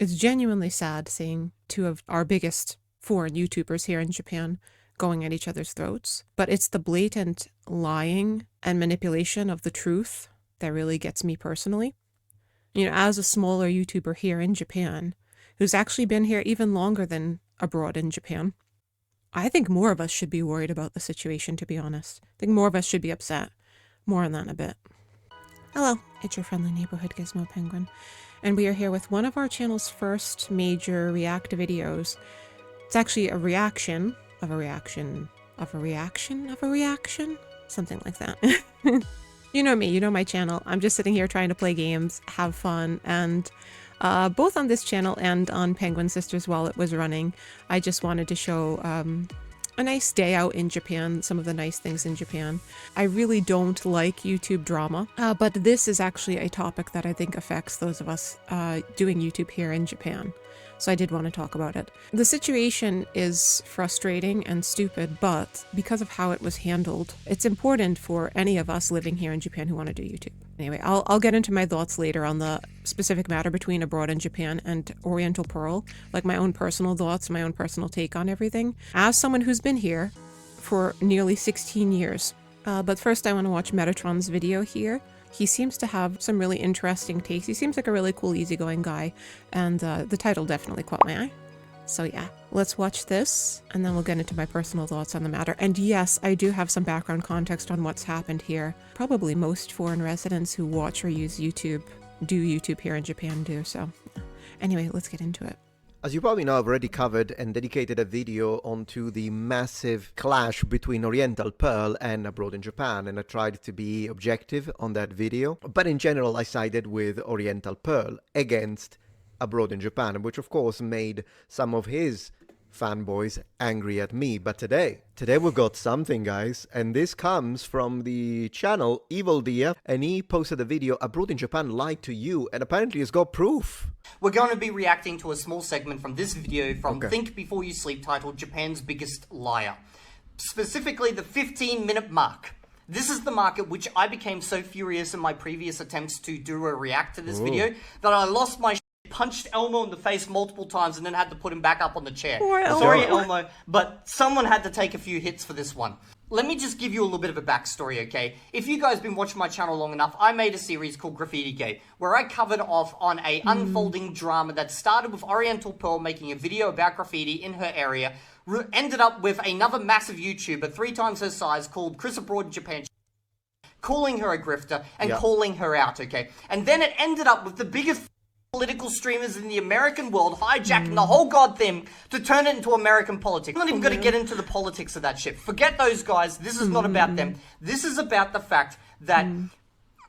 It's genuinely sad seeing two of our biggest foreign YouTubers here in Japan going at each other's throats. But it's the blatant lying and manipulation of the truth that really gets me personally. You know, as a smaller YouTuber here in Japan, who's actually been here even longer than abroad in Japan, I think more of us should be worried about the situation, to be honest. I think more of us should be upset. More on that in a bit. Hello, it's your friendly neighborhood Gizmo Penguin, and we are here with one of our channel's first major react videos. It's actually a reaction of a reaction of a reaction of a reaction? Something like that. You know me, you know my channel. I'm just sitting here trying to play games, have fun, and both on this channel and on Penguin Sisters while it was running, I just wanted to show a nice day out in Japan, some of the nice things in Japan. I really don't like YouTube drama, but this is actually a topic that I think affects those of us doing YouTube here in Japan. So I did want to talk about it. The situation is frustrating and stupid, but because of how it was handled, it's important for any of us living here in Japan who want to do YouTube. Anyway, I'll get into my thoughts later on the specific matter between abroad and Japan and Oriental Pearl, like my own personal thoughts, my own personal take on everything, as someone who's been here for nearly 16 years. But first I want to watch Metatron's video here. He seems to have some really interesting takes. He seems like a really cool, easygoing guy, and the title definitely caught my eye. So yeah, let's watch this, and then we'll get into my personal thoughts on the matter. And yes, I do have some background context on what's happened here. Probably most foreign residents who watch or use YouTube, do YouTube here in Japan do, so. Anyway, let's get into it. As you probably know, I've already covered and dedicated a video onto the massive clash between Oriental Pearl and Abroad in Japan, and I tried to be objective on that video. But in general, I sided with Oriental Pearl against Abroad in Japan, which of course made some of his fanboys angry at me. But today we've got something, guys, and this comes from the channel Evil Dia, and he posted a video, Abroad in Japan lied to you, and apparently it's got proof. We're going to be reacting to a small segment from this video from Think Before You Sleep, titled Japan's Biggest Liar. Specifically the 15-minute mark. This is the mark at which I became so furious in my previous attempts to do a react to this video that I lost my shit, punched Elmo in the face multiple times, and then had to put him back up on the chair. Sorry, Elmo, but someone had to take a few hits for this one. Let me just give you a little bit of a backstory, okay? If you guys have been watching my channel long enough, I made a series called Graffiti Gate, where I covered off on a unfolding drama that started with Oriental Pearl making a video about graffiti in her area, ended up with another massive YouTuber, 3 times her size, called Chris Abroad in Japan, calling her a grifter and calling her out, okay? And then it ended up with the biggest political streamers in the American world hijacking the whole god thing to turn it into American politics. I'm not even going to get into the politics of that shit. Forget those guys. This is not about them. This is about the fact that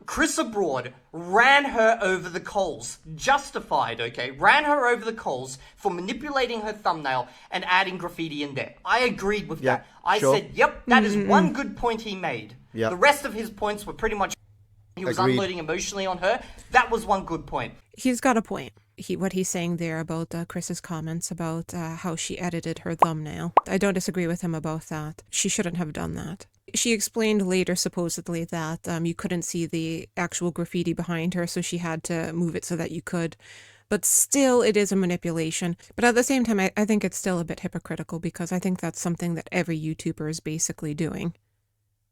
Chris Abroad ran her over the coals. Justified, okay? Ran her over the coals for manipulating her thumbnail and adding graffiti in there. I agreed with that. I said, yep, that is one good point he made. The rest of his points were pretty much he was unloading emotionally on her. That was one good point. He's got a point. What he's saying there about Chris's comments about how she edited her thumbnail. I don't disagree with him about that. She shouldn't have done that. She explained later, supposedly, that you couldn't see the actual graffiti behind her, so she had to move it so that you could. But still, it is a manipulation. But at the same time, I think it's still a bit hypocritical, because I think that's something that every YouTuber is basically doing,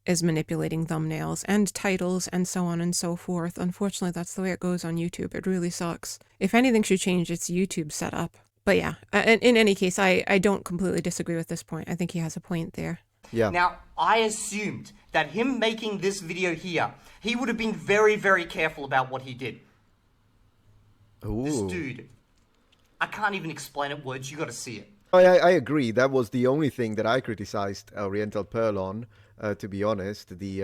is manipulating thumbnails and titles and so on and so forth. Unfortunately, that's the way it goes on YouTube. It really sucks. If anything should change, it's YouTube setup. But yeah, in any case, I don't completely disagree with this point. I think he has a point there. Now, I assumed that him making this video here, he would have been very, very careful about what he did. This dude, I can't even explain it words. You got to see it. I agree. That was the only thing that I criticized Oriental Pearl on, to be honest, the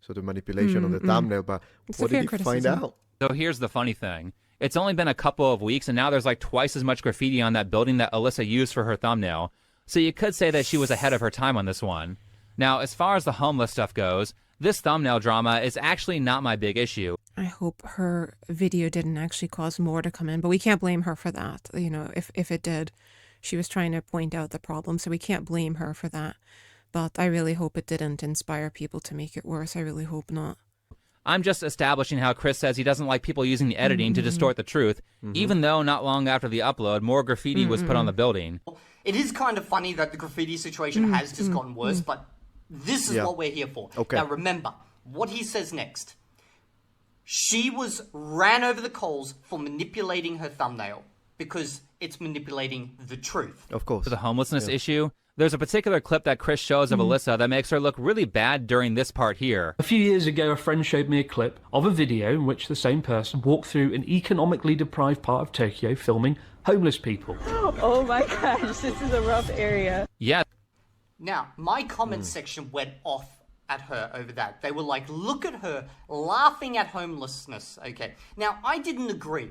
sort of manipulation on the thumbnail. But what did you find out? So here's the funny thing. It's only been a couple of weeks, and now there's like twice as much graffiti on that building that Alyssa used for her thumbnail. So you could say that she was ahead of her time on this one. Now, as far as the homeless stuff goes, this thumbnail drama is actually not my big issue. I hope her video didn't actually cause more to come in, but we can't blame her for that. You know, if it did, she was trying to point out the problem, so we can't blame her for that. But I really hope it didn't inspire people to make it worse. I really hope not. I'm just establishing how Chris says he doesn't like people using the editing to distort the truth, even though not long after the upload, more graffiti was put on the building. It is kind of funny that the graffiti situation has just gotten worse, but this is what we're here for. Okay. Now remember, what he says next. She ran over the coals for manipulating her thumbnail because it's manipulating the truth. Of course. For the homelessness issue, there's a particular clip that Chris shows of Alyssa that makes her look really bad during this part here. A few years ago, a friend showed me a clip of a video in which the same person walked through an economically deprived part of Tokyo filming homeless people. Oh my gosh, this is a rough area. Yeah. Now, my comment section went off at her over that. They were like, look at her laughing at homelessness. Okay. Now, I didn't agree.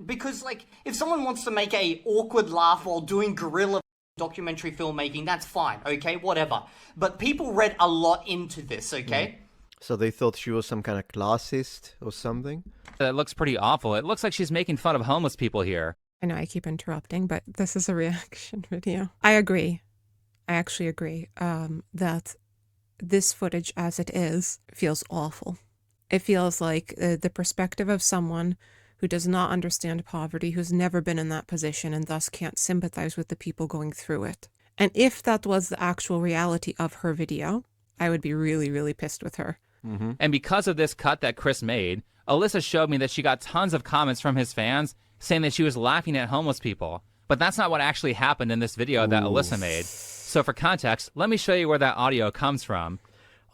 Because, like, if someone wants to make a awkward laugh while doing guerrilla documentary filmmaking, that's fine, okay? Whatever. But people read a lot into this, okay? So they thought she was some kind of classist or something? That looks pretty awful. It looks like she's making fun of homeless people here. I know I keep interrupting, but this is a reaction video. I agree. I actually agree that this footage as it is feels awful. It feels like the perspective of someone who does not understand poverty, who's never been in that position and thus can't sympathize with the people going through it. And if that was the actual reality of her video, I would be really, really pissed with her. And because of this cut that Chris made, Alyssa showed me that she got tons of comments from his fans saying that she was laughing at homeless people. But that's not what actually happened in this video that Alyssa made. So for context, let me show you where that audio comes from.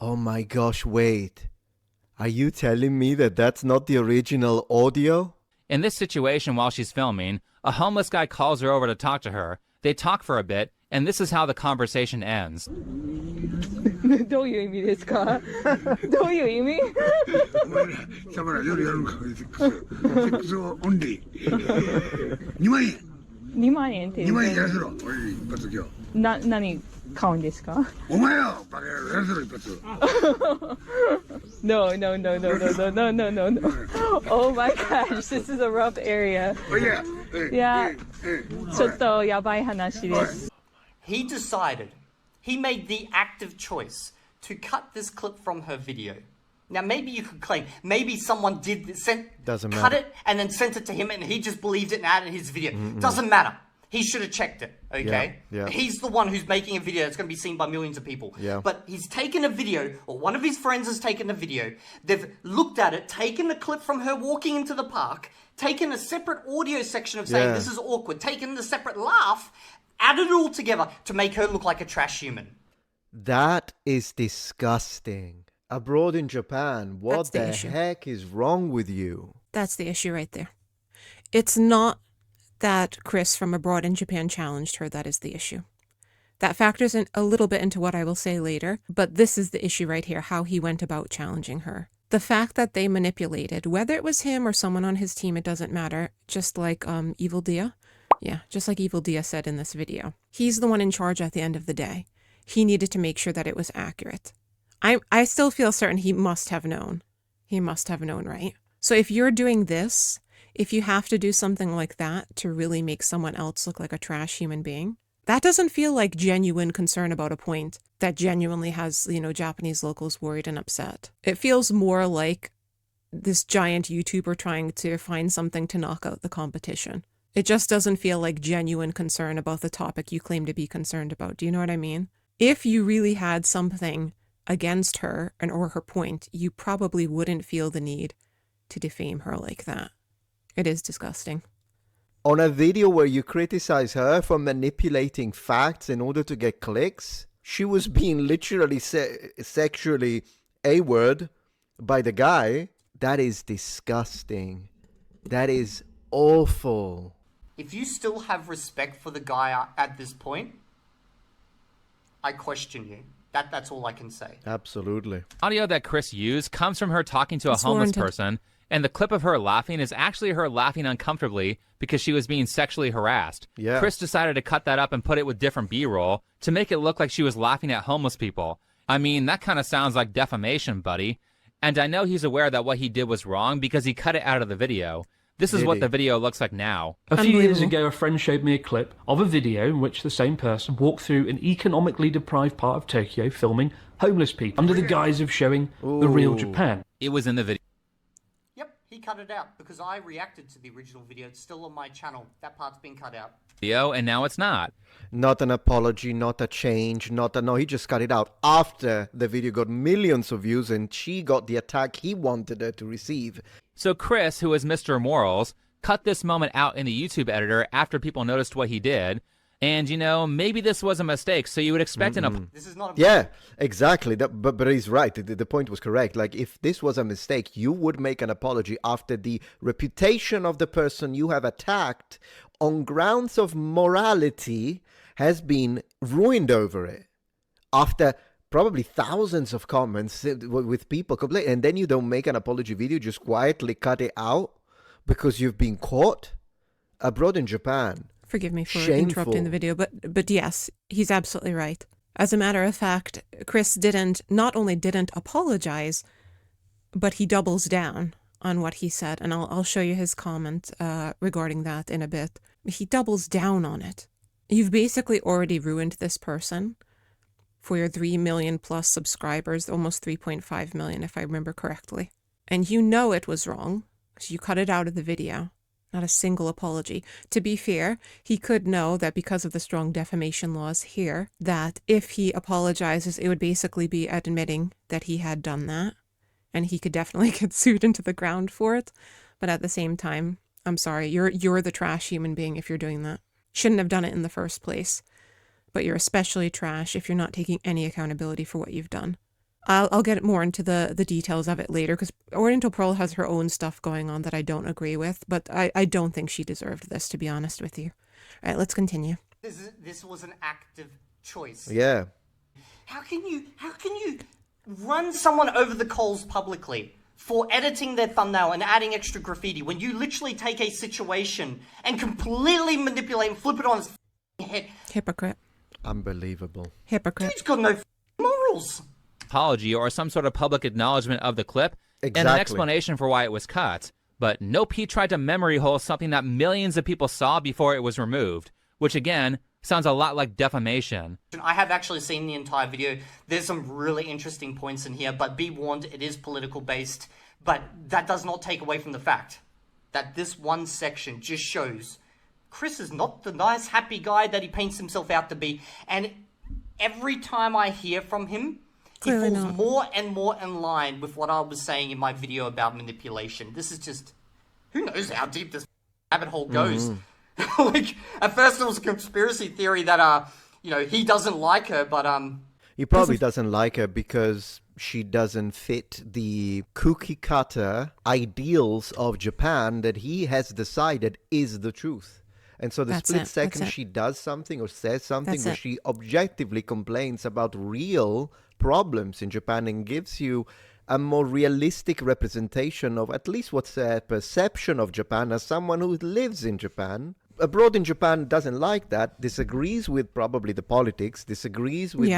Oh my gosh, wait. Are you telling me that that's not the original audio? In this situation, while she's filming, a homeless guy calls her over to talk to her. They talk for a bit, and this is how the conversation ends. どういう意味ですかどういう意味だから夜やるんか、セックスオンリー。2万円。2万円って2万円やらせろ、俺に一発今日。何買うんですかお前よ、バカ野郎やらせろ一発。No. Oh my gosh, this is a rough area. Yeah. ちょっとやばい話です。He decided, he made the active choice to cut this clip from her video. Now, maybe you could claim, maybe someone cut it and then sent it to him and he just believed it and added his video. Doesn't matter. He should have checked it, okay? Yeah. He's the one who's making a video that's going to be seen by millions of people. Yeah. But he's taken a video, or one of his friends has taken a video, they've looked at it, taken the clip from her walking into the park, taken a separate audio section of saying this is awkward, taken the separate laugh, added it all together to make her look like a trash human. That is disgusting. Abroad in Japan, what the heck is wrong with you? That's the issue right there. It's not that Chris from abroad in Japan challenged her that is the issue. That factors in a little bit into what I will say later, but this is the issue right here, how he went about challenging her. The fact that they manipulated, whether it was him or someone on his team, it doesn't matter, just like Evil Dia. Yeah, just like Evil Dia said in this video. He's the one in charge at the end of the day. He needed to make sure that it was accurate. I still feel certain he must have known. He must have known, right? So if you're doing this, if you have to do something like that to really make someone else look like a trash human being, that doesn't feel like genuine concern about a point that genuinely has, Japanese locals worried and upset. It feels more like this giant YouTuber trying to find something to knock out the competition. It just doesn't feel like genuine concern about the topic you claim to be concerned about. Do you know what I mean? If you really had something against her or her point, you probably wouldn't feel the need to defame her like that. It is disgusting. On a video where you criticize her for manipulating facts in order to get clicks, she was being literally sexually A-word by the guy. That is disgusting. That is awful. If you still have respect for the guy at this point, I question you. That's all I can say. Absolutely. Audio that Chris used comes from her talking to a homeless person, and the clip of her laughing is actually her laughing uncomfortably because she was being sexually harassed. Yeah. Chris decided to cut that up and put it with different B-roll to make it look like she was laughing at homeless people. I mean, that kind of sounds like defamation, buddy. And I know he's aware that what he did was wrong because he cut it out of the video. This is Did what he? the video looks like now. A few years Unbelievable. ago, a friend showed me a clip of a video in which the same person walked through an economically deprived part of Tokyo filming homeless people under the guise of showing the real Ooh. Japan. It was in the video. Yep, he cut it out because I reacted to the original video. It's still on my channel. That part's been cut out. And now it's not. Not an apology, not a change, no, he just cut it out after the video got millions of views and she got the attack he wanted her to receive. So Chris, who is Mr. Morals, cut this moment out in the YouTube editor after people noticed what he did. And, maybe this was a mistake, so you would expect This is not a Yeah, exactly. But he's right. The point was correct. Like, if this was a mistake, you would make an apology after the reputation of the person you have attacked on grounds of morality has been ruined over it. After probably thousands of comments with people complaining, and then you don't make an apology video, just quietly cut it out because you've been caught abroad in Japan. Forgive me for Shameful. interrupting the video, but yes, he's absolutely right. As a matter of fact, Chris not only didn't apologize, but he doubles down on what he said, and I'll show you his comment regarding that in a bit. He doubles down on it. You've basically already ruined this person for your 3 million plus subscribers, almost 3.5 million if I remember correctly. And you know it was wrong, so you cut it out of the video. Not a single apology. To be fair, he could know that because of the strong defamation laws here, that if he apologizes, it would basically be admitting that he had done that. And he could definitely get sued into the ground for it. But at the same time, I'm sorry, you're the trash human being if you're doing that. Shouldn't have done it in the first place. But you're especially trash if you're not taking any accountability for what you've done. I'll get more into the details of it later, because Oriental Pearl has her own stuff going on that I don't agree with, but I don't think she deserved this, to be honest with you. All right, let's continue. This was an active choice. Yeah. How can you run someone over the coals publicly for editing their thumbnail and adding extra graffiti when you literally take a situation and completely manipulate and flip it on his head? Hypocrite. Unbelievable. Hypocrite. Dude's got no morals. apology or some sort of public acknowledgement of the clip and an Exactly. explanation for why it was cut. But nope, he tried to memory hole something that millions of people saw before it was removed, which again sounds a lot like defamation. I have actually seen the entire video. There's some really interesting points in here, but be warned, it is political based. But that does not take away from the fact that this one section just shows Chris is not the nice, happy guy that he paints himself out to be. And every time I hear from him, he Clearly falls not. more and more in line with what I was saying in my video about manipulation. This is just, who knows how deep this rabbit hole goes. Like, at first it was a conspiracy theory that, he doesn't like her, but, He probably doesn't like her because she doesn't fit the cookie cutter ideals of Japan that he has decided is the truth. And so the That's split it, second that's it. she does something or says something That's where it. she objectively complains about real problems in Japan and gives you a more realistic representation of at least what's a perception of Japan as someone who lives in Japan. Abroad in Japan doesn't like that, disagrees with probably the politics, disagrees with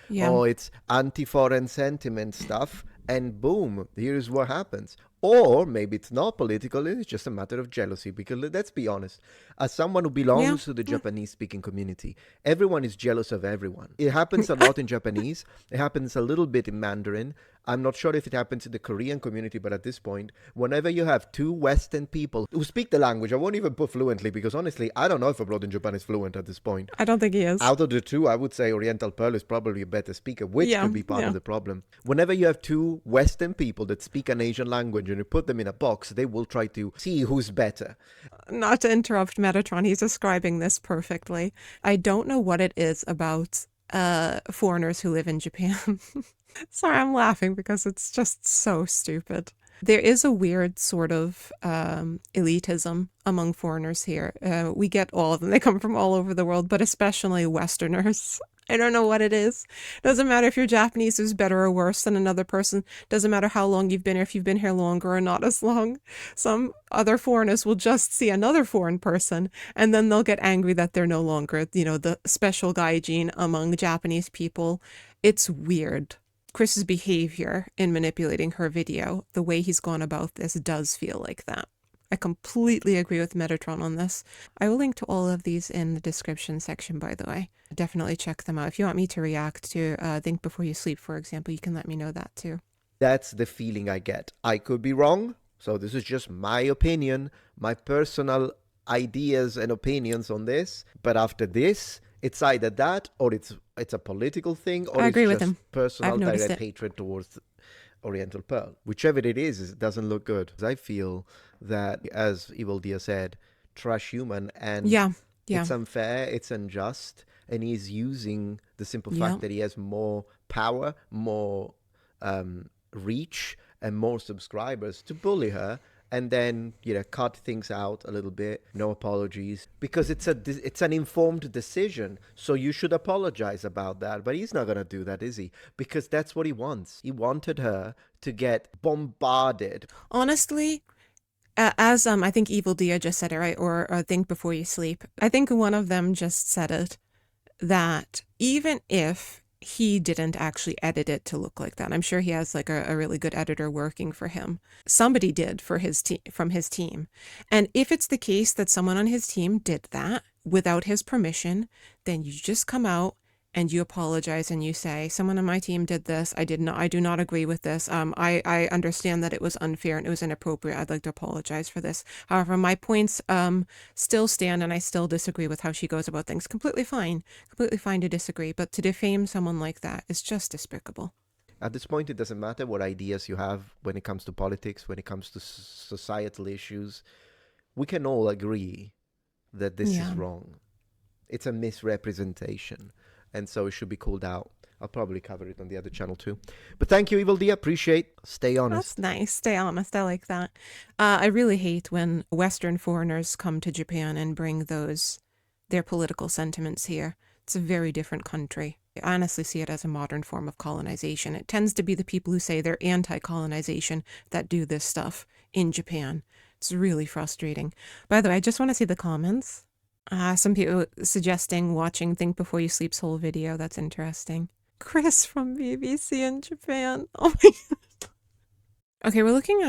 it's anti-foreign sentiment stuff, and boom, here's what happens. Or maybe it's not political, it's just a matter of jealousy, because let's be honest, as someone who belongs to the Japanese-speaking community, everyone is jealous of everyone. It happens a lot in Japanese, it happens a little bit in Mandarin. I'm not sure if it happens in the Korean community, but at this point, whenever you have two Western people who speak the language, I won't even put fluently, because honestly, I don't know if abroad in Japan is fluent at this point. I don't think he is. Out of the two, I would say Oriental Pearl is probably a better speaker, which could be part of the problem. Whenever you have two Western people that speak an Asian language and you put them in a box, they will try to see who's better. Not to interrupt Metatron, he's describing this perfectly. I don't know what it is about foreigners who live in Japan. Sorry, I'm laughing because it's just so stupid. There is a weird sort of elitism among foreigners here. We get all of them. They come from all over the world, but especially Westerners. I don't know what it is. Doesn't matter if you're Japanese who's better or worse than another person. Doesn't matter how long you've been here, if you've been here longer or not as long. Some other foreigners will just see another foreign person and then they'll get angry that they're no longer, the special gaijin among Japanese people. It's weird. Chris's behavior in manipulating her video, the way he's gone about this does feel like that. I completely agree with Metatron on this. I will link to all of these in the description section, by the way. Definitely check them out. If you want me to react to Think Before You Sleep, for example, you can let me know that too. That's the feeling I get. I could be wrong, so this is just my opinion, my personal ideas and opinions on this. But after this, it's either that or it's a political thing, or I agree it's with just him. personal I've noticed direct it. hatred towards Oriental Pearl. Whichever it is, it doesn't look good. I feel that, as Evil Dia said, trash human, and Yeah. it's unfair, it's unjust, and he's using the simple Yeah. fact that he has more power, more reach, and more subscribers to bully her, and then cut things out a little bit. No apologies, because it's an informed decision, so you should apologize about that. But he's not gonna do that, is he? Because that's what he wants. He wanted her to get bombarded. Honestly, as I think Evil Dia just said it, right? Or Think Before You Sleep. I think one of them just said it, that even if he didn't actually edit it to look like that, I'm sure he has like a really good editor working for him. Somebody did for his from his team. And if it's the case that someone on his team did that without his permission, then you just come out and you apologize and you say, someone on my team did this. I do not agree with this. I understand that it was unfair and it was inappropriate. I'd like to apologize for this. However, my points still stand, and I still disagree with how she goes about things. Completely fine to disagree, but to defame someone like that is just despicable. At this point, it doesn't matter what ideas you have when it comes to politics, when it comes to societal issues. We can all agree that this is wrong. It's a misrepresentation, and so it should be called out. I'll probably cover it on the other channel too. But thank you, Evil Dia. Appreciate. Stay honest. That's nice. Stay honest. I like that. I really hate when Western foreigners come to Japan and bring their political sentiments here. It's a very different country. I honestly see it as a modern form of colonization. It tends to be the people who say they're anti-colonization that do this stuff in Japan. It's really frustrating. By the way, I just want to see the comments. Some people suggesting watching Think Before You Sleep's whole video. That's interesting. Chris from BBC in Japan. Oh my god. Okay, we're looking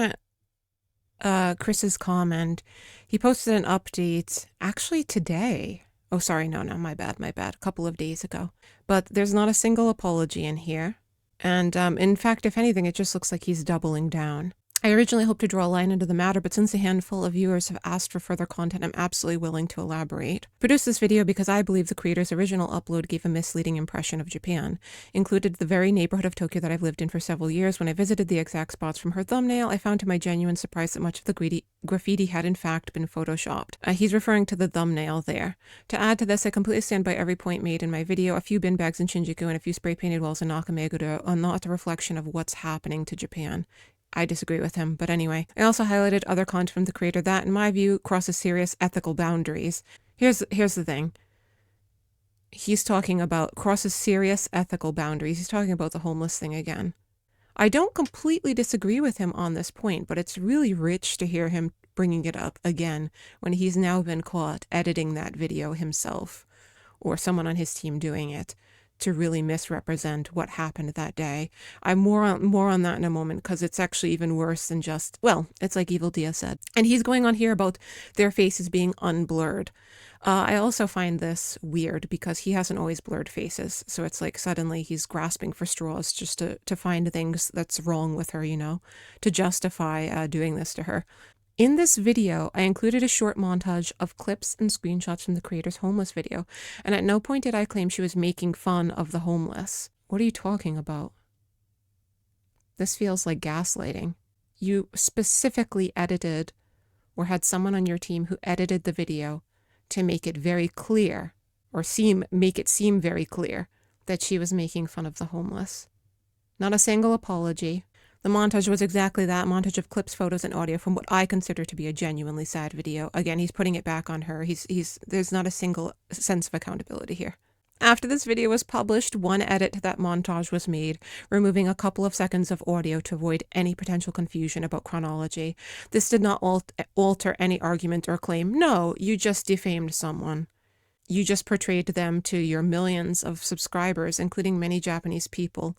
at Chris's comment. He posted an update actually today. Oh, sorry, no, my bad. A couple of days ago. But there's not a single apology in here. And in fact, if anything, it just looks like he's doubling down. I originally hoped to draw a line into the matter, but since a handful of viewers have asked for further content, I'm absolutely willing to elaborate. Produced this video because I believe the creator's original upload gave a misleading impression of Japan. Included the very neighborhood of Tokyo that I've lived in for several years. When I visited the exact spots from her thumbnail, I found to my genuine surprise that much of the graffiti had in fact been photoshopped. He's referring to the thumbnail there. To add to this, I completely stand by every point made in my video. A few bin bags in Shinjuku and a few spray-painted walls in Nakameguro are not a reflection of what's happening to Japan. I disagree with him, but anyway. I also highlighted other content from the creator that, in my view, crosses serious ethical boundaries. Here's the thing. He's talking about crosses serious ethical boundaries. He's talking about the homeless thing again. I don't completely disagree with him on this point, but it's really rich to hear him bringing it up again when he's now been caught editing that video himself, or someone on his team doing it, to really misrepresent what happened that day. I'm more on that in a moment, because it's actually even worse than just, well, it's like Evil Dia said. And he's going on here about their faces being unblurred. I also find this weird because he hasn't always blurred faces. So it's like suddenly he's grasping for straws just to find things that's wrong with her, to justify doing this to her. In this video, I included a short montage of clips and screenshots from the creator's homeless video, and at no point did I claim she was making fun of the homeless. What are you talking about? This feels like gaslighting. You specifically edited, or had someone on your team who edited the video to make it very clear, or make it seem very clear, that she was making fun of the homeless. Not a single apology. The montage was exactly that, montage of clips, photos, and audio from what I consider to be a genuinely sad video. Again, he's putting it back on her. There's not a single sense of accountability here. After this video was published, one edit to that montage was made, removing a couple of seconds of audio to avoid any potential confusion about chronology. This did not alter any argument or claim. No, you just defamed someone. You just portrayed them to your millions of subscribers, including many Japanese people,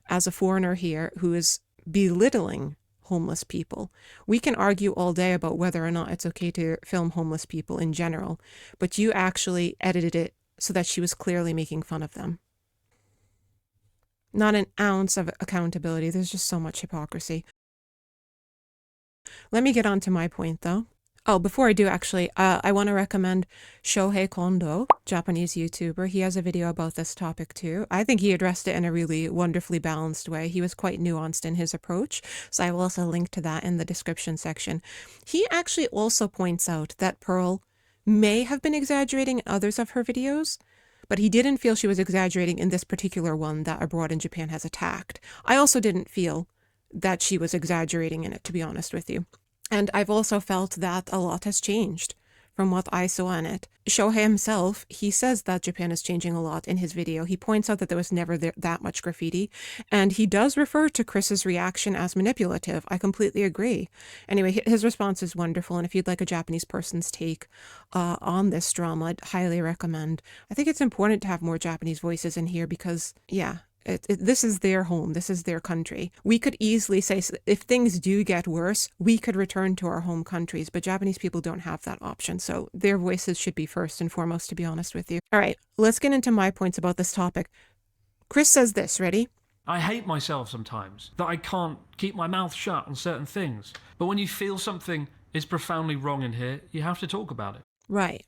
as a foreigner here who is belittling homeless people. We can argue all day about whether or not it's okay to film homeless people in general, but you actually edited it so that she was clearly making fun of them. Not an ounce of accountability. There's just so much hypocrisy. Let me get on to my point, though. Oh, before I do, actually, I want to recommend Shohei Kondo, Japanese YouTuber. He has a video about this topic, too. I think he addressed it in a really wonderfully balanced way. He was quite nuanced in his approach, so I will also link to that in the description section. He actually also points out that Pearl may have been exaggerating in others of her videos, but he didn't feel she was exaggerating in this particular one that Abroad in Japan has attacked. I also didn't feel that she was exaggerating in it, to be honest with you. And I've also felt that a lot has changed from what I saw in it. Shohei himself, he says that Japan is changing a lot in his video. He points out that there was never that much graffiti, and he does refer to Chris's reaction as manipulative. I completely agree. Anyway, his response is wonderful, and if you'd like a Japanese person's take on this drama, I'd highly recommend. I think it's important to have more Japanese voices in here because, yeah, this is their home. This is their country. We could easily say, if things do get worse, we could return to our home countries, but Japanese people don't have that option. So their voices should be first and foremost, to be honest with you. All right, let's get into my points about this topic. Chris says this, ready? I hate myself sometimes, that I can't keep my mouth shut on certain things. But when you feel something is profoundly wrong in here, you have to talk about it. Right.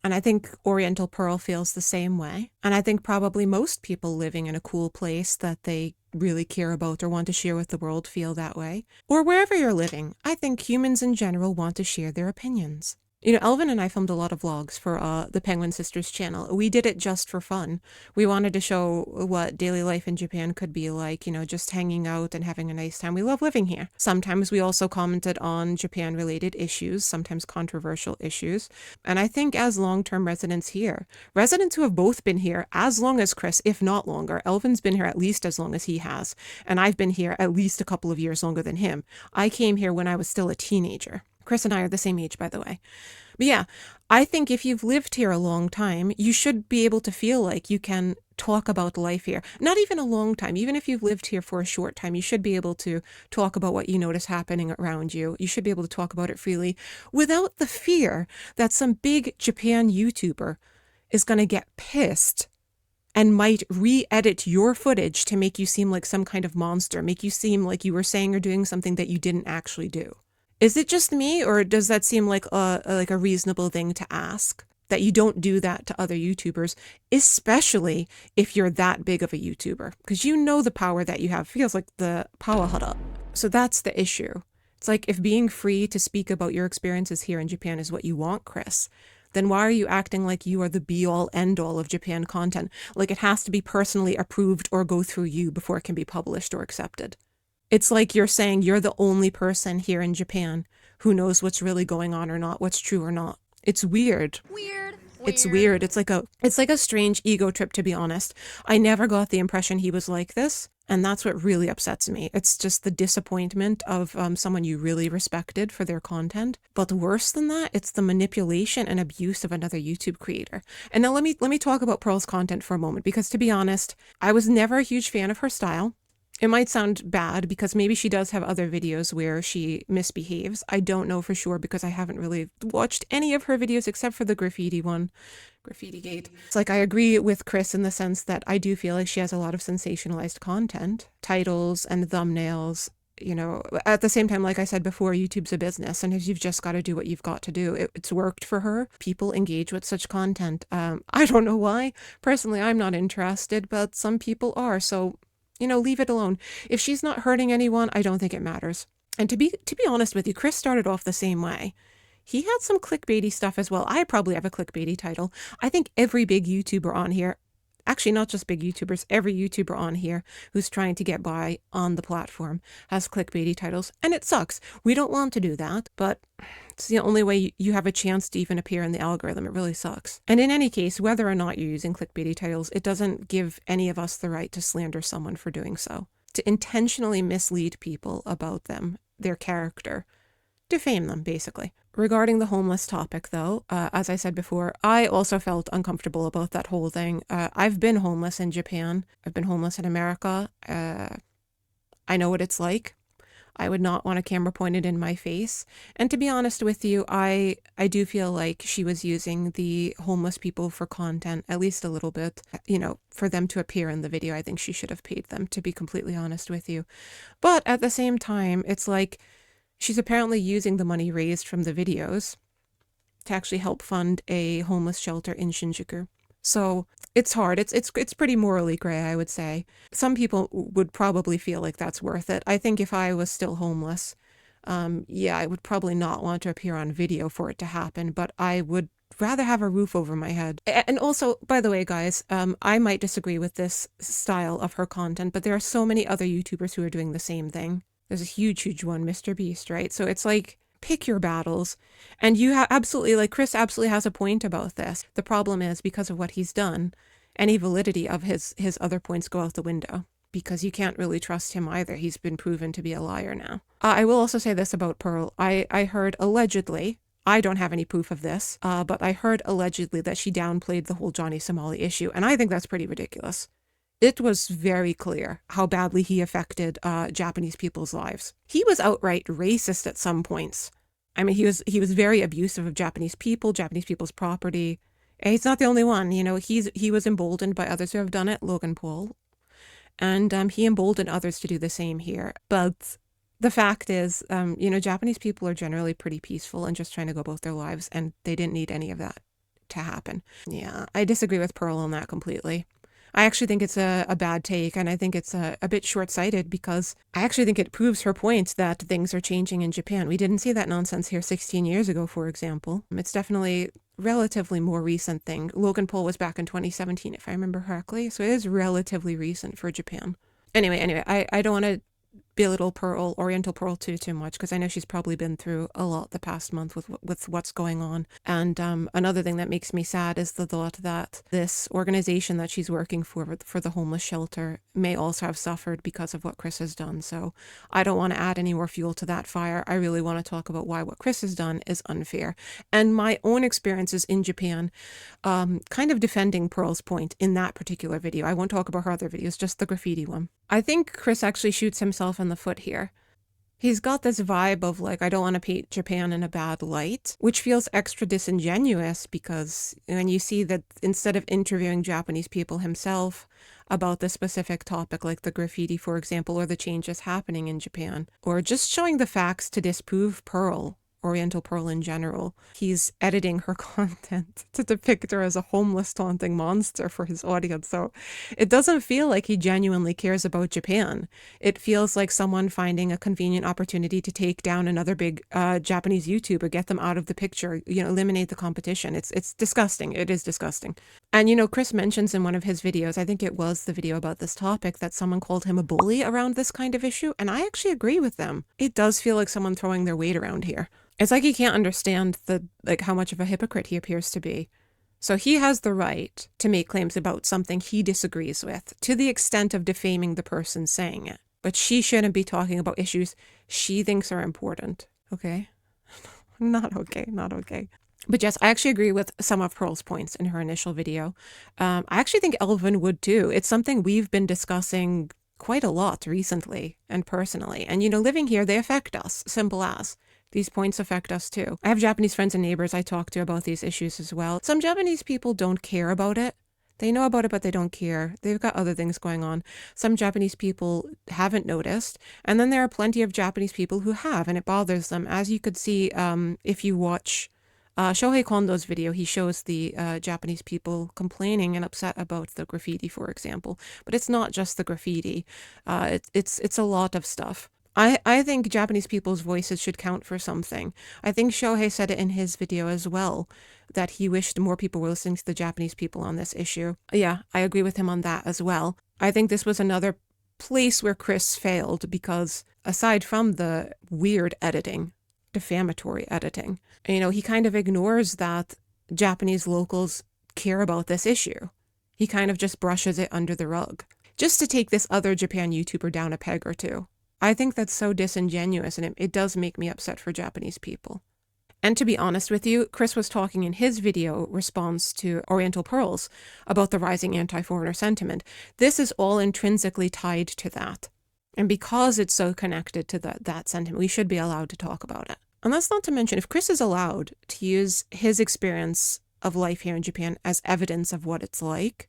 And I think Oriental Pearl feels the same way. And I think probably most people living in a cool place that they really care about or want to share with the world feel that way. Or wherever you're living, I think humans in general want to share their opinions. You know, Elvin and I filmed a lot of vlogs for the Penguin Sisters channel. We did it just for fun. We wanted to show what daily life in Japan could be like, you know, just hanging out and having a nice time. We love living here. Sometimes we also commented on Japan-related issues, sometimes controversial issues. And I think as long-term residents here, residents who have both been here as long as Chris, if not longer, Elvin's been here at least as long as he has, and I've been here at least a couple of years longer than him. I came here when I was still a teenager. Chris and I are the same age, by the way. But yeah, I think if you've lived here a long time, you should be able to feel like you can talk about life here. Not even a long time. Even if you've lived here for a short time, you should be able to talk about what you notice happening around you. You should be able to talk about it freely without the fear that some big Japan YouTuber is going to get pissed and might re-edit your footage to make you seem like some kind of monster, make you seem like you were saying or doing something that you didn't actually do. Is it just me, or does that seem like a reasonable thing to ask? That you don't do that to other YouTubers, especially if you're that big of a YouTuber, because you know the power that you have. Feels like the power hada. So that's the issue. It's like if being free to speak about your experiences here in Japan is what you want, Chris, then why are you acting like you are the be-all, end-all of Japan content? Like it has to be personally approved or go through you before it can be published or accepted. It's like you're saying you're the only person here in Japan who knows what's really going on or not, what's true or not. It's weird. It's weird. It's like a strange ego trip, to be honest. I never got the impression he was like this, and that's what really upsets me. It's just the disappointment of someone you really respected for their content. But worse than that, it's the manipulation and abuse of another YouTube creator. And now let me talk about Pearl's content for a moment, because to be honest, I was never a huge fan of her style. It might sound bad because maybe she does have other videos where she misbehaves. I don't know for sure because I haven't really watched any of her videos except for the graffiti one, Graffiti Gate. It's like I agree with Chris in the sense that I do feel like she has a lot of sensationalized content, titles and thumbnails. You know, at the same time, like I said before, YouTube's a business, and you've just got to do what you've got to do. It's worked for her. People engage with such content. I don't know why. Personally, I'm not interested, but some people are. So, you know, leave it alone. If she's not hurting anyone, I don't think it matters. And to be honest with you, Chris started off the same way. He had some clickbaity stuff as well. I probably have a clickbaity title. I think every big YouTuber on here, actually not just big YouTubers, every YouTuber on here who's trying to get by on the platform has clickbaity titles. And it sucks. We don't want to do that, but it's the only way you have a chance to even appear in the algorithm. It really sucks. And in any case, whether or not you're using clickbaity titles, it doesn't give any of us the right to slander someone for doing so. To intentionally mislead people about them, their character, defame them, basically. Regarding the homeless topic, though, as I said before, I also felt uncomfortable about that whole thing. I've been homeless in Japan. I've been homeless in America. I know what it's like. I would not want a camera pointed in my face. And to be honest with you, I do feel like she was using the homeless people for content, at least a little bit. You know, for them to appear in the video, I think she should have paid them, to be completely honest with you. But at the same time, it's like she's apparently using the money raised from the videos to actually help fund a homeless shelter in Shinjuku. So it's hard. It's pretty morally gray, I would say. Some people would probably feel like that's worth it. I think if I was still homeless, yeah, I would probably not want to appear on video for it to happen, but I would rather have a roof over my head. And also, by the way, guys, I might disagree with this style of her content, but there are so many other YouTubers who are doing the same thing. There's a huge one, Mr. Beast, right? So it's like, pick your battles. And you absolutely, like, Chris absolutely has a point about this. The problem is, because of what he's done, any validity of his other points go out the window, because you can't really trust him either. He's been proven to be a liar now. I will also say this about Pearl. I heard allegedly, I don't have any proof of this, but I heard allegedly that she downplayed the whole Johnny Somali issue, and I think that's pretty ridiculous. It was very clear how badly he affected Japanese people's lives. He was outright racist at some points. I mean, he was very abusive of Japanese people, Japanese people's property. And he's not the only one. You know, he was emboldened by others who have done it, Logan Paul. And he emboldened others to do the same here. But the fact is, you know, Japanese people are generally pretty peaceful and just trying to go about their lives, and they didn't need any of that to happen. Yeah, I disagree with Pearl on that completely. I actually think it's a bad take, and I think it's a bit short-sighted, because I actually think it proves her point that things are changing in Japan. We didn't see that nonsense here 16 years ago, for example. It's definitely relatively more recent thing. Logan Paul was back in 2017, if I remember correctly, so it is relatively recent for Japan. Anyway, I don't want to belittle Pearl, Oriental Pearl too much, because I know she's probably been through a lot the past month with what's going on. And another thing that makes me sad is the thought that this organization that she's working for the homeless shelter may also have suffered because of what Chris has done. So I don't want to add any more fuel to that fire. I really want to talk about why what Chris has done is unfair, and my own experiences in Japan, kind of defending Pearl's point in that particular video. I won't talk about her other videos, just the graffiti one. I think Chris actually shoots himself in the foot here. He's got this vibe of, like, I don't want to paint Japan in a bad light, which feels extra disingenuous, because when you see that instead of interviewing Japanese people himself about the specific topic, like the graffiti, for example, or the changes happening in Japan, or just showing the facts to disprove Pearl, Oriental Pearl in general, he's editing her content to depict her as a homeless taunting monster for his audience. So it doesn't feel like he genuinely cares about Japan. It feels like someone finding a convenient opportunity to take down another big Japanese YouTuber, get them out of the picture, you know, eliminate the competition. It's disgusting. It is disgusting. And, you know, Chris mentions in one of his videos, I think it was the video about this topic, that someone called him a bully around this kind of issue. And I actually agree with them. It does feel like someone throwing their weight around here. It's like he can't understand how much of a hypocrite he appears to be. So he has the right to make claims about something he disagrees with, to the extent of defaming the person saying it. But she shouldn't be talking about issues she thinks are important. Okay? Not okay. But yes, I actually agree with some of Pearl's points in her initial video. I actually think Elvin would too. It's something we've been discussing quite a lot recently and personally. And, you know, living here, they affect us. Simple as. These points affect us too. I have Japanese friends and neighbors I talk to about these issues as well. Some Japanese people don't care about it. They know about it, but they don't care. They've got other things going on. Some Japanese people haven't noticed. And then there are plenty of Japanese people who have, and it bothers them. As you could see, if you watch Shohei Kondo's video, he shows the Japanese people complaining and upset about the graffiti, for example. But it's not just the graffiti. It's a lot of stuff. I think Japanese people's voices should count for something. I think Shohei said it in his video as well, that he wished more people were listening to the Japanese people on this issue. Yeah, I agree with him on that as well. I think this was another place where Chris failed, because aside from the weird editing, defamatory editing, you know, he kind of ignores that Japanese locals care about this issue. He kind of just brushes it under the rug, just to take this other Japan YouTuber down a peg or two. I think that's so disingenuous, and it does make me upset for Japanese people. And to be honest with you, Chris was talking in his video response to Oriental Pearls about the rising anti-foreigner sentiment. This is all intrinsically tied to that. And because it's so connected to that sentiment, we should be allowed to talk about it. And that's not to mention, if Chris is allowed to use his experience of life here in Japan as evidence of what it's like,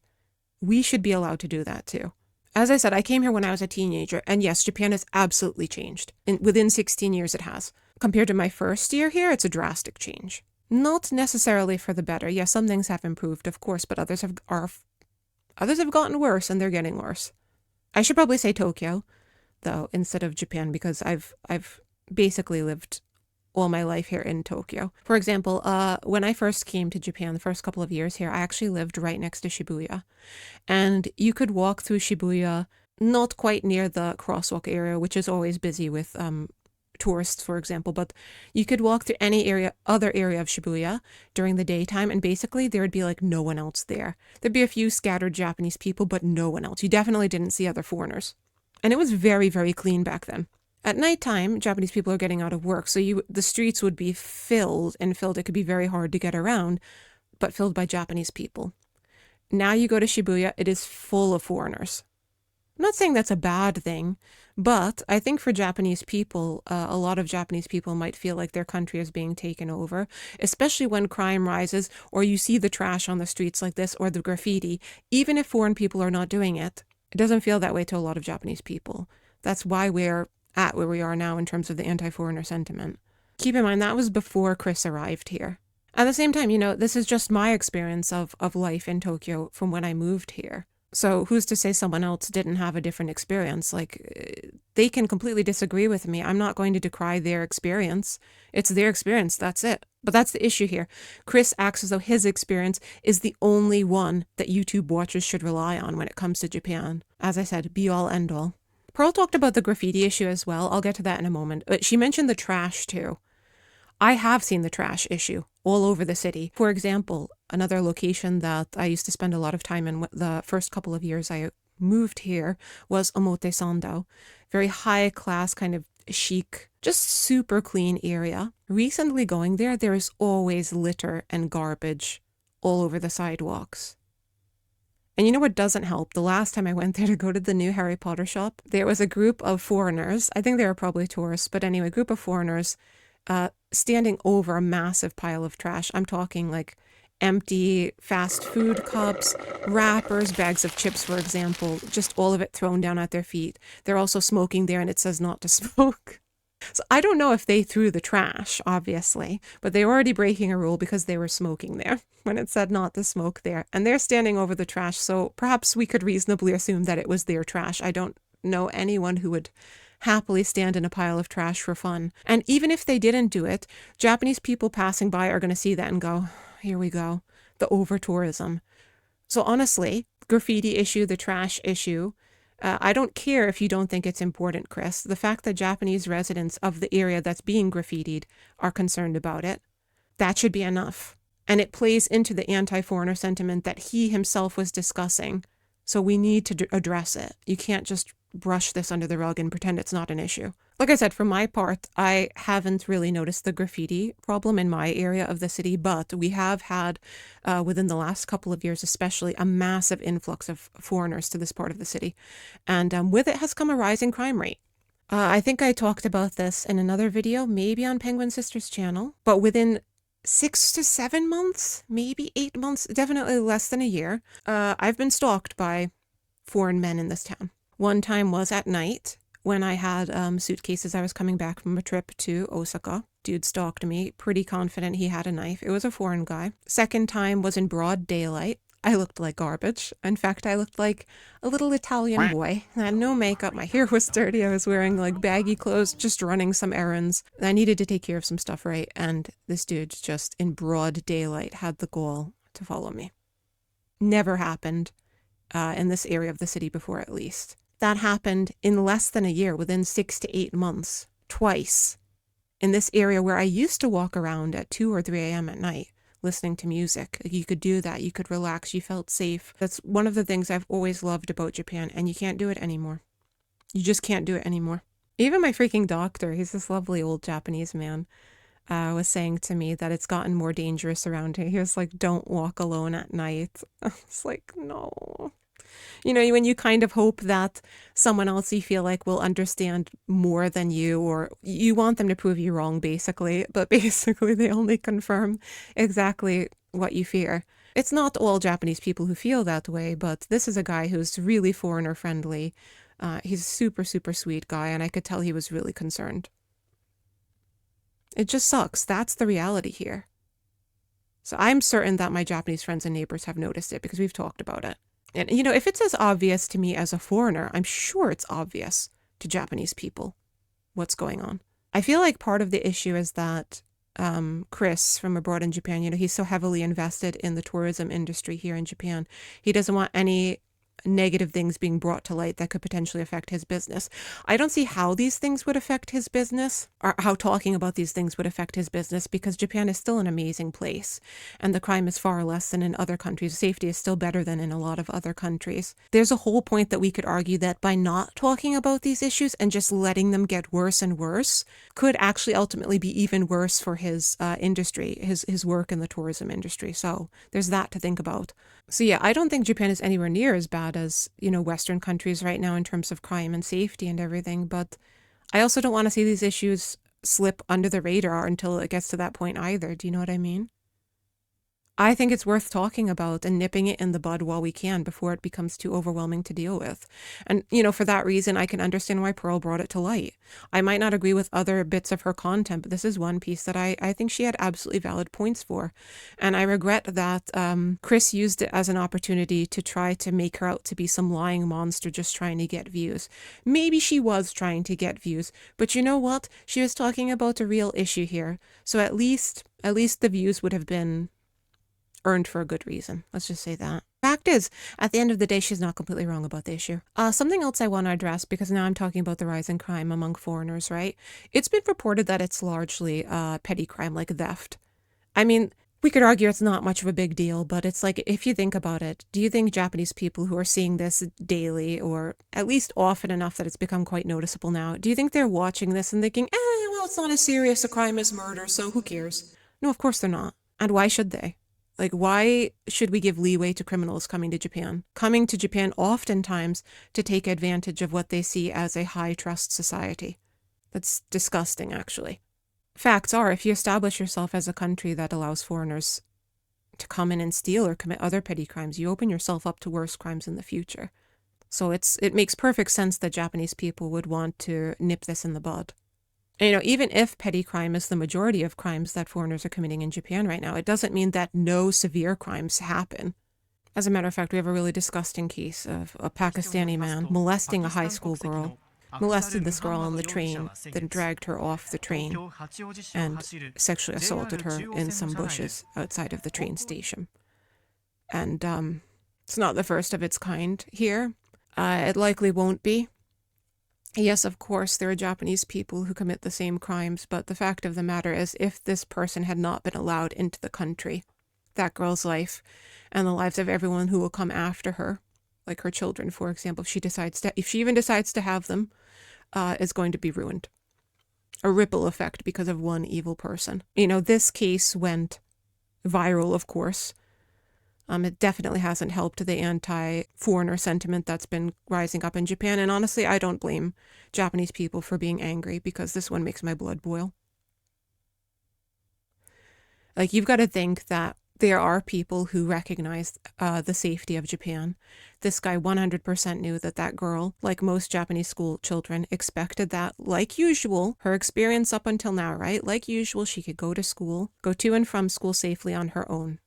we should be allowed to do that too. As I said, I came here when I was a teenager, and yes, Japan has absolutely changed. Within 16 years it has. Compared to my first year here, it's a drastic change. Not necessarily for the better. Yes, some things have improved, of course, but others have gotten worse, and they're getting worse. I should probably say Tokyo, though, instead of Japan, because I've basically lived all my life here in Tokyo. For example, when I first came to Japan, the first couple of years here, I actually lived right next to Shibuya. And you could walk through Shibuya, not quite near the crosswalk area, which is always busy with tourists, for example, but you could walk through any other area of Shibuya during the daytime, and basically there would be like no one else there. There'd be a few scattered Japanese people, but no one else. You definitely didn't see other foreigners. And it was very, very clean back then. At nighttime, Japanese people are getting out of work, so the streets would be filled. It could be very hard to get around, but filled by Japanese people. Now you go to Shibuya, it is full of foreigners. I'm not saying that's a bad thing, but I think for Japanese people, a lot of Japanese people might feel like their country is being taken over, especially when crime rises, or you see the trash on the streets like this, or the graffiti. Even if foreign people are not doing it, it doesn't feel that way to a lot of Japanese people. That's why we're at where we are now in terms of the anti-foreigner sentiment. Keep in mind, that was before Chris arrived here. At the same time, this is just my experience of life in Tokyo from when I moved here. So who's to say someone else didn't have a different experience? Like, they can completely disagree with me. I'm not going to decry their experience. It's their experience, that's it. But that's the issue here. Chris acts as though his experience is the only one that YouTube watchers should rely on when it comes to Japan. As I said, be all end all. Pearl talked about the graffiti issue as well. I'll get to that in a moment. But she mentioned the trash too. I have seen the trash issue all over the city. For example, another location that I used to spend a lot of time in the first couple of years I moved here was Omotesando. Very high class, kind of chic, just super clean area. Recently going there is always litter and garbage all over the sidewalks. And you know what doesn't help? The last time I went there to go to the new Harry Potter shop, there was a group of foreigners. I think they were probably tourists, but anyway, a group of foreigners standing over a massive pile of trash. I'm talking like empty fast food cups, wrappers, bags of chips, for example, just all of it thrown down at their feet. They're also smoking there, and it says not to smoke. So I don't know if they threw the trash, obviously, but they were already breaking a rule because they were smoking there when it said not to smoke there. And they're standing over the trash, so perhaps we could reasonably assume that it was their trash. I don't know anyone who would happily stand in a pile of trash for fun. And even if they didn't do it, Japanese people passing by are going to see that and go, here we go, the over-tourism. So honestly, graffiti issue, the trash issue, I don't care if you don't think it's important, Chris. The fact that Japanese residents of the area that's being graffitied are concerned about it, that should be enough. And it plays into the anti-foreigner sentiment that he himself was discussing. So we need to address it. You can't just brush this under the rug and pretend it's not an issue. Like I said, for my part, I haven't really noticed the graffiti problem in my area of the city, but we have had, within the last couple of years especially, a massive influx of foreigners to this part of the city. And with it has come a rising crime rate. I think I talked about this in another video, maybe on Penguin Sisters' channel, but within 6 to 7 months, maybe 8 months, definitely less than a year, I've been stalked by foreign men in this town. One time was at night when I had suitcases. I was coming back from a trip to Osaka. Dude stalked me, pretty confident he had a knife. It was a foreign guy. Second time was in broad daylight. I looked like garbage. In fact, I looked like a little Italian boy. I had no makeup. My hair was dirty. I was wearing like baggy clothes, just running some errands. I needed to take care of some stuff, right? And this dude just in broad daylight had the gall to follow me. Never happened in this area of the city before, at least. That happened in less than a year, within 6 to 8 months, twice, in this area where I used to walk around at 2 or 3 a.m. at night, listening to music. You could do that. You could relax. You felt safe. That's one of the things I've always loved about Japan, and you can't do it anymore. You just can't do it anymore. Even my freaking doctor, he's this lovely old Japanese man, was saying to me that it's gotten more dangerous around here. He was like, don't walk alone at night. I was like, no. You know, when you kind of hope that someone else you feel like will understand more than you, or you want them to prove you wrong, basically, but basically they only confirm exactly what you fear. It's not all Japanese people who feel that way, but this is a guy who's really foreigner friendly. He's a super, super sweet guy, and I could tell he was really concerned. It just sucks. That's the reality here. So I'm certain that my Japanese friends and neighbors have noticed it because we've talked about it. And, you know, if it's as obvious to me as a foreigner, I'm sure it's obvious to Japanese people what's going on. I feel like part of the issue is that Chris from abroad in Japan, you know, he's so heavily invested in the tourism industry here in Japan. He doesn't want any negative things being brought to light that could potentially affect his business. I don't see how these things would affect his business, or how talking about these things would affect his business, because Japan is still an amazing place and the crime is far less than in other countries. Safety is still better than in a lot of other countries. There's a whole point that we could argue that by not talking about these issues and just letting them get worse and worse could actually ultimately be even worse for his industry, his work in the tourism industry. So there's that to think about. So yeah, I don't think Japan is anywhere near as bad as, you know, Western countries right now in terms of crime and safety and everything. But I also don't want to see these issues slip under the radar until it gets to that point either. Do you know what I mean? I think it's worth talking about and nipping it in the bud while we can before it becomes too overwhelming to deal with. And, you know, for that reason, I can understand why Pearl brought it to light. I might not agree with other bits of her content, but this is one piece that I think she had absolutely valid points for. And I regret that Chris used it as an opportunity to try to make her out to be some lying monster just trying to get views. Maybe she was trying to get views, but you know what? She was talking about a real issue here. So at least the views would have been earned for a good reason. Let's just say that. Fact is, at the end of the day, she's not completely wrong about the issue. Something else I want to address, because now I'm talking about the rise in crime among foreigners, right? It's been reported that it's largely petty crime like theft. I mean, we could argue it's not much of a big deal, but it's like, if you think about it, do you think Japanese people who are seeing this daily, or at least often enough that it's become quite noticeable now, do you think they're watching this and thinking, well, it's not as serious a crime as murder, so who cares? No, of course they're not. And why should they? Like, why should we give leeway to criminals coming to Japan? Coming to Japan oftentimes to take advantage of what they see as a high-trust society. That's disgusting, actually. Facts are, if you establish yourself as a country that allows foreigners to come in and steal or commit other petty crimes, you open yourself up to worse crimes in the future. So it makes perfect sense that Japanese people would want to nip this in the bud. And, you know, even if petty crime is the majority of crimes that foreigners are committing in Japan right now, it doesn't mean that no severe crimes happen. As a matter of fact, we have a really disgusting case of a Pakistani man molesting a high school girl, molested this girl on the train, then dragged her off the train and sexually assaulted her in some bushes outside of the train station. And it's not the first of its kind here. It likely won't be. Yes, of course, there are Japanese people who commit the same crimes, but the fact of the matter is, if this person had not been allowed into the country, that girl's life and the lives of everyone who will come after her, like her children, for example, if she even decides to have them, is going to be ruined. A ripple effect because of one evil person. You know, this case went viral, of course. It definitely hasn't helped the anti-foreigner sentiment that's been rising up in Japan. And honestly, I don't blame Japanese people for being angry, because this one makes my blood boil. Like, you've got to think that there are people who recognize the safety of Japan. This guy 100% knew that girl, like most Japanese school children, expected that, like usual, her experience up until now, right? Like usual, she could go to school, go to and from school safely on her own,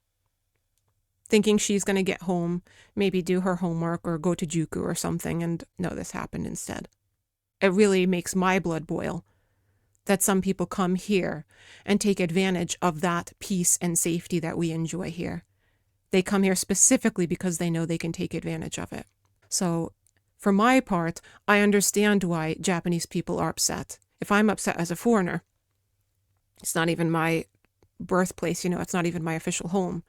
thinking she's going to get home, maybe do her homework or go to Juku or something, and no, this happened instead. It really makes my blood boil that some people come here and take advantage of that peace and safety that we enjoy here. They come here specifically because they know they can take advantage of it. So, for my part, I understand why Japanese people are upset. If I'm upset as a foreigner, it's not even my birthplace, you know, it's not even my official home.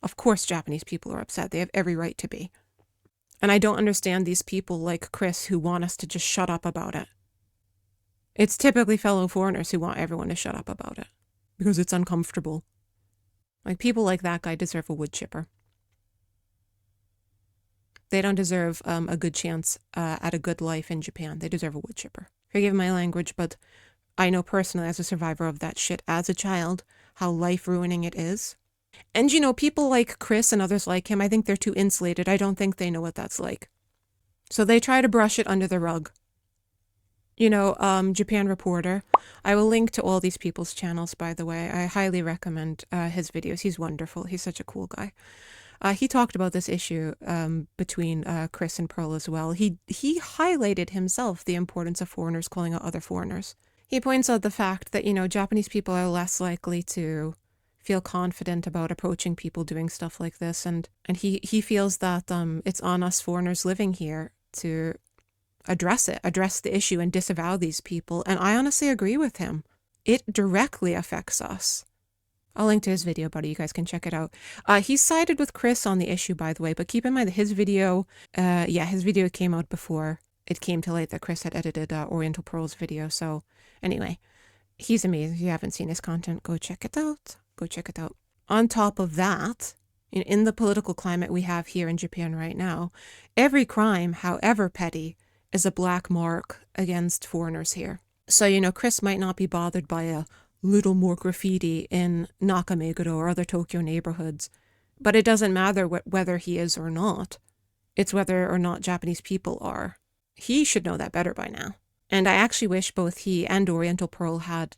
Of course Japanese people are upset. They have every right to be. And I don't understand these people like Chris who want us to just shut up about it. It's typically fellow foreigners who want everyone to shut up about it because it's uncomfortable. Like, people like that guy deserve a wood chipper. They don't deserve a good chance at a good life in Japan. They deserve a wood chipper. Forgive my language, but I know personally as a survivor of that shit as a child how life-ruining it is. And, people like Chris and others like him, I think they're too insulated. I don't think they know what that's like. So they try to brush it under the rug. Japan Reporter. I will link to all these people's channels, by the way. I highly recommend his videos. He's wonderful. He's such a cool guy. He talked about this issue between Chris and Pearl as well. He highlighted himself the importance of foreigners calling out other foreigners. He points out the fact that, Japanese people are less likely to feel confident about approaching people doing stuff like this. And he feels that it's on us foreigners living here to address the issue and disavow these people. And I honestly agree with him. It directly affects us. I'll link to his video, buddy. You guys can check it out. He sided with Chris on the issue, by the way, but keep in mind that his video came out before it came to light that Chris had edited Oriental Pearl's video. So anyway, he's amazing. If you haven't seen his content, go check it out. On top of that, in the political climate we have here in Japan right now, every crime, however petty, is a black mark against foreigners here. So, Chris might not be bothered by a little more graffiti in Nakameguro or other Tokyo neighborhoods, but it doesn't matter whether he is or not. It's whether or not Japanese people are. He should know that better by now. And I actually wish both he and Oriental Pearl had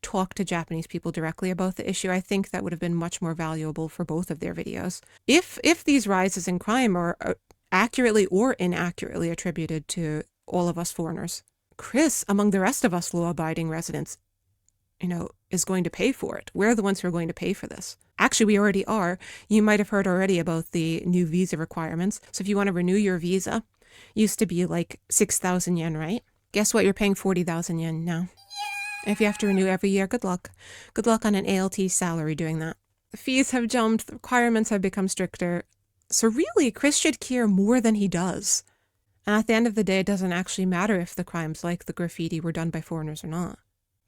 talked to Japanese people directly about the issue. I think that would have been much more valuable for both of their videos. If these rises in crime are accurately or inaccurately attributed to all of us foreigners, Chris, among the rest of us law-abiding residents, is going to pay for it. We're the ones who are going to pay for this. Actually, we already are. You might have heard already about the new visa requirements. So if you want to renew your visa, used to be like 6,000 yen, right? Guess what? You're paying 40,000 yen now. If you have to renew every year, good luck. Good luck on an ALT salary doing that. The fees have jumped. The requirements have become stricter. So really, Chris should care more than he does. And at the end of the day, it doesn't actually matter if the crimes like the graffiti were done by foreigners or not.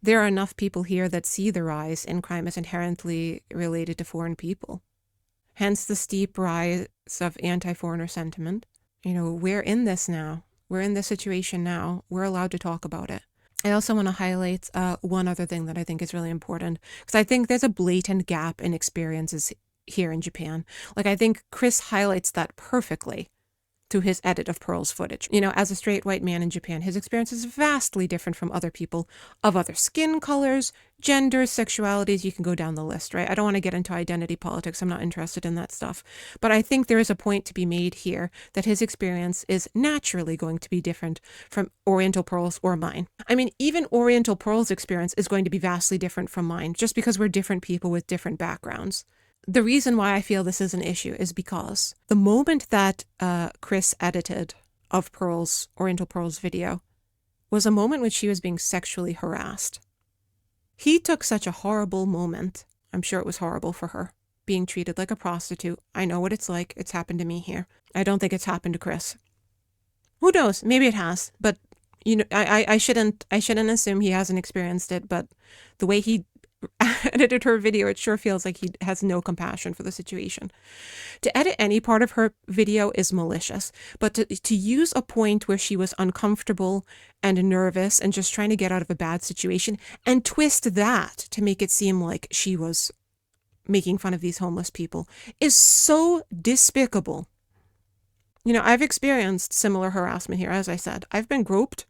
There are enough people here that see the rise in crime as inherently related to foreign people. Hence the steep rise of anti-foreigner sentiment. We're in this now. We're in this situation now. We're allowed to talk about it. I also want to highlight one other thing that I think is really important, because I think there's a blatant gap in experiences here in Japan. I think Chris highlights that perfectly through his edit of Pearl's footage. As a straight white man in Japan, his experience is vastly different from other people of other skin colors, genders, sexualities. You can go down the list, right? I don't want to get into identity politics. I'm not interested in that stuff. But I think there is a point to be made here that his experience is naturally going to be different from Oriental Pearl's or mine. I mean, even Oriental Pearl's experience is going to be vastly different from mine, just because we're different people with different backgrounds. The reason why I feel this is an issue is because the moment that Chris edited of Oriental Pearl's video was a moment when she was being sexually harassed. He took such a horrible moment. I'm sure it was horrible for her, being treated like a prostitute. I know what it's like. It's happened to me here. I don't think it's happened to Chris. Who knows? Maybe it has, but I shouldn't assume he hasn't experienced it, but the way he edited her video, it sure feels like he has no compassion for the situation. To edit any part of her video is malicious, but to use a point where she was uncomfortable and nervous and just trying to get out of a bad situation and twist that to make it seem like she was making fun of these homeless people is so despicable. I've experienced similar harassment here. As I said, I've been groped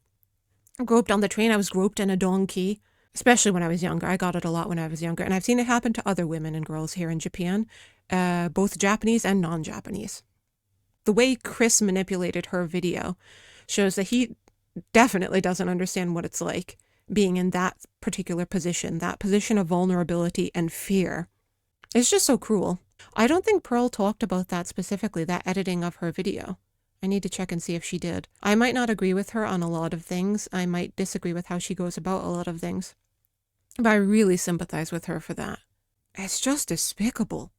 on the train. I was groped in a donkey. Especially when I was younger. I got it a lot when I was younger. And I've seen it happen to other women and girls here in Japan, both Japanese and non-Japanese. The way Chris manipulated her video shows that he definitely doesn't understand what it's like being in that particular position, that position of vulnerability and fear. It's just so cruel. I don't think Pearl talked about that specifically, that editing of her video. I need to check and see if she did. I might not agree with her on a lot of things. I might disagree with how she goes about a lot of things. But I really sympathize with her for that. It's just despicable.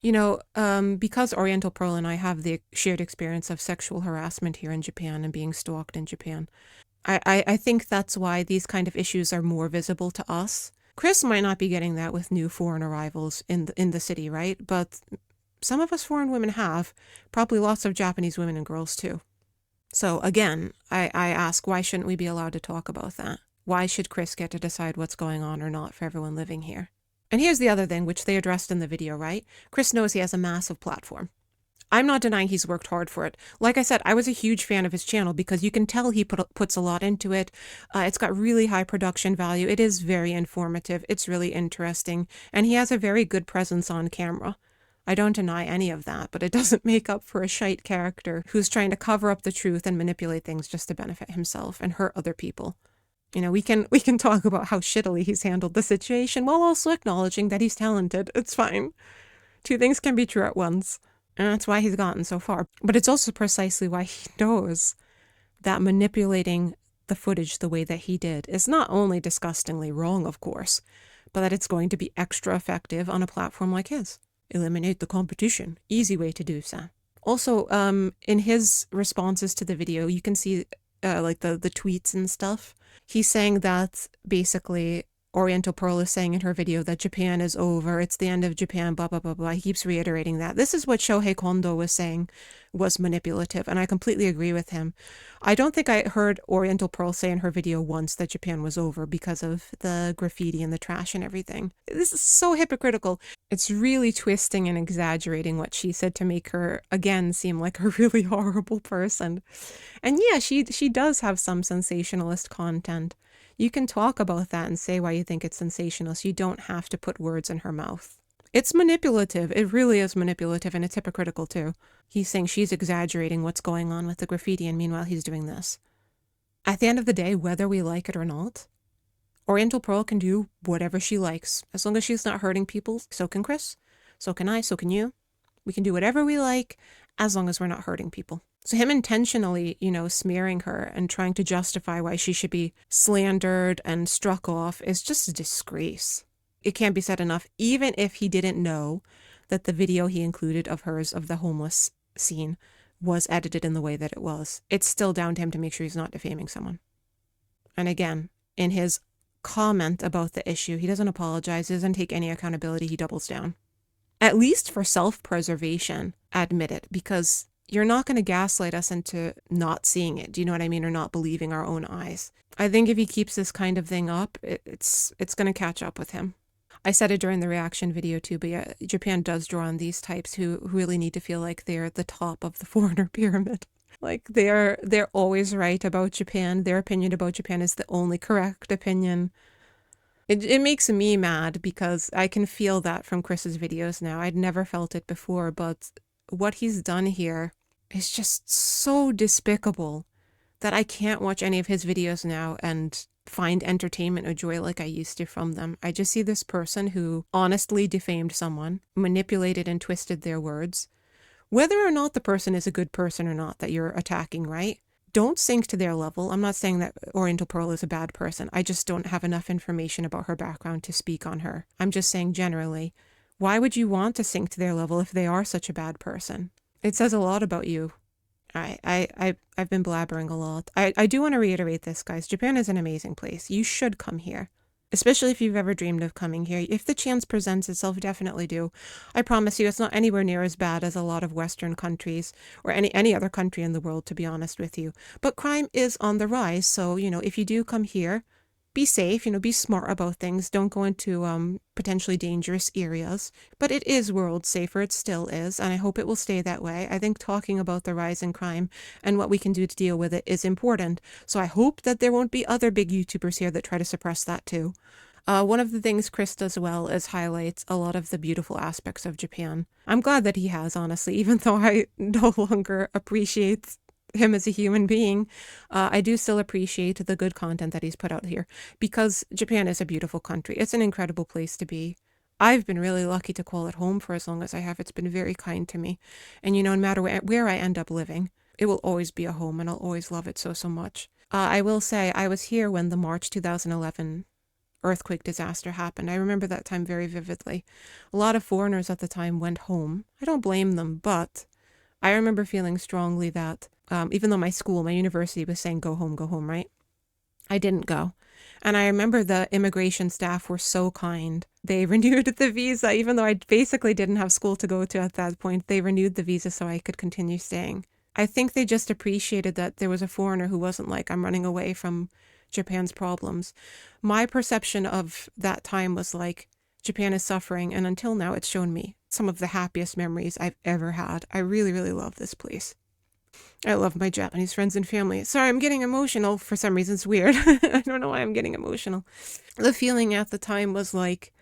Because Oriental Pearl and I have the shared experience of sexual harassment here in Japan and being stalked in Japan, I think that's why these kind of issues are more visible to us. Chris might not be getting that with new foreign arrivals in the city, right? But some of us foreign women have, probably lots of Japanese women and girls too. So again, I ask, why shouldn't we be allowed to talk about that? Why should Chris get to decide what's going on or not for everyone living here? And here's the other thing, which they addressed in the video, right? Chris knows he has a massive platform. I'm not denying he's worked hard for it. Like I said, I was a huge fan of his channel because you can tell he puts a lot into it. It's got really high production value. It is very informative. It's really interesting. And he has a very good presence on camera. I don't deny any of that, but it doesn't make up for a shite character who's trying to cover up the truth and manipulate things just to benefit himself and hurt other people. You know, we can talk about how shittily he's handled the situation while also acknowledging that he's talented. It's fine. Two things can be true at once. And that's why he's gotten so far. But it's also precisely why he knows that manipulating the footage the way that he did is not only disgustingly wrong, of course, but that it's going to be extra effective on a platform like his. Eliminate the competition. Easy way to do so. Also, in his responses to the video, you can see like the tweets and stuff. He's saying that basically Oriental Pearl is saying in her video that Japan is over, it's the end of Japan, blah, blah, blah, blah. He keeps reiterating that. This is what Shohei Kondo was saying was manipulative, and I completely agree with him. I don't think I heard Oriental Pearl say in her video once that Japan was over because of the graffiti and the trash and everything. This is so hypocritical. It's really twisting and exaggerating what she said to make her, again, seem like a really horrible person. And yeah, she does have some sensationalist content. You can talk about that and say why you think it's sensationalist. You don't have to put words in her mouth. It's manipulative. It really is manipulative, and it's hypocritical too. He's saying she's exaggerating what's going on with the graffiti, and meanwhile he's doing this. At the end of the day, whether we like it or not, Oriental Pearl can do whatever she likes. As long as she's not hurting people, so can Chris, so can I, so can you. We can do whatever we like as long as we're not hurting people. So him intentionally, smearing her and trying to justify why she should be slandered and struck off is just a disgrace. It can't be said enough. Even if he didn't know that the video he included of hers of the homeless scene was edited in the way that it was, it's still down to him to make sure he's not defaming someone. And again, in his comment about the issue, he doesn't apologize, he doesn't take any accountability, he doubles down. At least for self-preservation, admit it, because you're not going to gaslight us into not seeing it. Do you know what I mean? Or not believing our own eyes. I think if he keeps this kind of thing up, it's going to catch up with him. I said it during the reaction video too, but yeah, Japan does draw on these types who really need to feel like they're at the top of the foreigner pyramid. Like they're always right about Japan. Their opinion about Japan is the only correct opinion. It makes me mad because I can feel that from Chris's videos now. I'd never felt it before, but what he's done here is just so despicable that I can't watch any of his videos now and find entertainment or joy like I used to from them. I just see this person who honestly defamed someone, manipulated and twisted their words. Whether or not the person is a good person or not that you're attacking, right? Don't sink to their level. I'm not saying that Oriental Pearl is a bad person. I just don't have enough information about her background to speak on her. I'm just saying generally, why would you want to sink to their level if they are such a bad person? It says a lot about you. I've been blabbering a lot. I do want to reiterate this, guys. Japan is an amazing place. You should come here. Especially if you've ever dreamed of coming here. If the chance presents itself, definitely do. I promise you, it's not anywhere near as bad as a lot of Western countries or any other country in the world, to be honest with you. But crime is on the rise, so, if you do come here, be safe, be smart about things. Don't go into potentially dangerous areas. But it is world safer. It still is, and I hope it will stay that way. I think talking about the rise in crime and what we can do to deal with it is important. So I hope that there won't be other big YouTubers here that try to suppress that too. One of the things Chris does well is highlights a lot of the beautiful aspects of Japan. I'm glad that he has, honestly, even though I no longer appreciate him as a human being. I do still appreciate the good content that he's put out here because Japan is a beautiful country. It's an incredible place to be. I've been really lucky to call it home for as long as I have. It's been very kind to me. And no matter where I end up living, it will always be a home and I'll always love it so much. I will say I was here when the March 2011 earthquake disaster happened. I remember that time very vividly. A lot of foreigners at the time went home. I don't blame them, but I remember feeling strongly that even though my university was saying go home, right? I didn't go. And I remember the immigration staff were so kind. They renewed the visa, even though I basically didn't have school to go to at that point. They renewed the visa so I could continue staying. I think they just appreciated that there was a foreigner who wasn't like, I'm running away from Japan's problems. My perception of that time was like, Japan is suffering, and until now it's shown me some of the happiest memories I've ever had. I really, really love this place. I love my Japanese friends and family. Sorry, I'm getting emotional. For some reason, it's weird. I don't know why I'm getting emotional. The feeling at the time was like,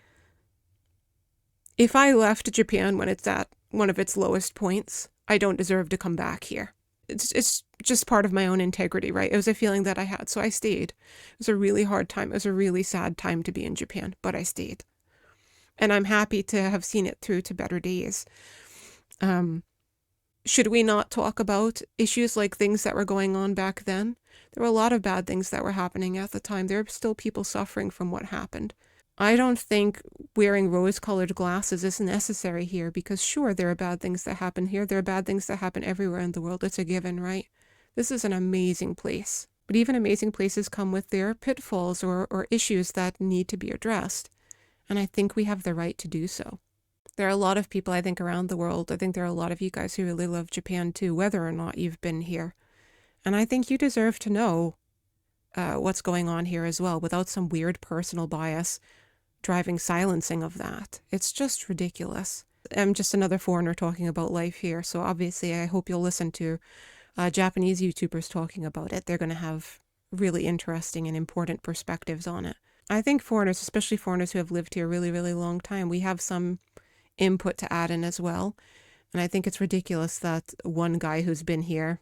if I left Japan when it's at one of its lowest points, I don't deserve to come back here. It's just part of my own integrity, right? It was a feeling that I had, so I stayed. It was a really hard time. It was a really sad time to be in Japan, but I stayed. And I'm happy to have seen it through to better days. Should we not talk about issues like things that were going on back then? There were a lot of bad things that were happening at the time. There are still people suffering from what happened. I don't think wearing rose-colored glasses is necessary here because sure, there are bad things that happen here. There are bad things that happen everywhere in the world. It's a given, right? This is an amazing place. But even amazing places come with their pitfalls or issues that need to be addressed. And I think we have the right to do so. There are a lot of people, I think, around the world. I think there are a lot of you guys who really love Japan too, whether or not you've been here. And I think you deserve to know what's going on here as well, without some weird personal bias driving silencing of that. It's just ridiculous. I'm just another foreigner talking about life here, so obviously I hope you'll listen to Japanese YouTubers talking about it. They're going to have really interesting and important perspectives on it. I think foreigners, especially foreigners who have lived here a really, really long time, we have some input to add in as well. And I think it's ridiculous that one guy who's been here